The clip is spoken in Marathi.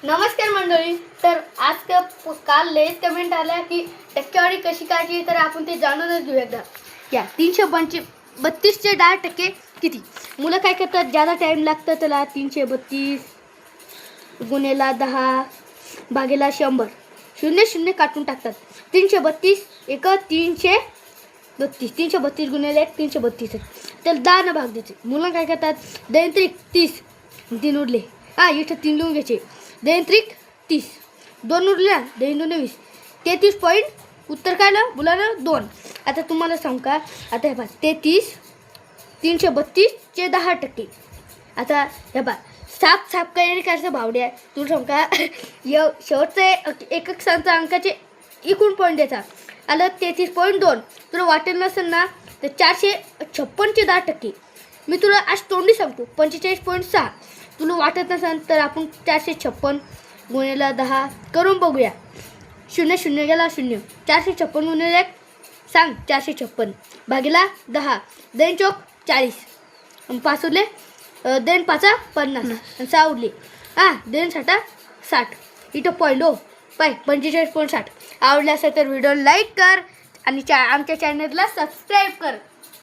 नमस्कार मंडळी. तर आज काल लेट कमेंट आल्या की टक्केवारी कशी काढायची, तर आपण ते जाणूनच घेऊ एकदा. या 332चे 10% किती? मुलं काय करतात, ज्यादा टाईम लागतं त्याला 332 गुणेला 10 भागेला 100 शून्य शून्य काटून टाकतात. 332 एक 332 गुणेला 1 332 त्याला 10 न भाग द्यायचे. मुलं काय करतात, 2 30 3 उरले, इथं 3 लिहून घ्यायचे. 2 30 2 उरल्या, 2 20 33 पॉईंट. उत्तर काय आलं मुलांना? 2. आता तुम्हाला सांगू का, आता हे बघा 33 332चे 10%. आता हे बघा साप काही करायचं भावड्या, तुला सांगू का शेवटचं एकक संख्या अंकाचे एकूण पॉईंट द्यायचा. आलं 33.2. तुला वाटेल नसेल ना तर 456चे 10%. मी तुला आज तोंडी सांगतो 45.6. तुला वाटत नसेल तर आपण 456 गुणेला 10 करून बघूया. 0 0 गेला 0. 456 गुणेला 1 सांग. 456 भागीला 10. 2 चौक 40 आणि 5 उरले. 2 5 50 आणि 6 उरले. 2 6 60. इथं पॉईंट हो पाय 45.60. आवडला असेल तर व्हिडिओ लाईक कर आणि आमच्या चॅनलला सबस्क्राईब कर.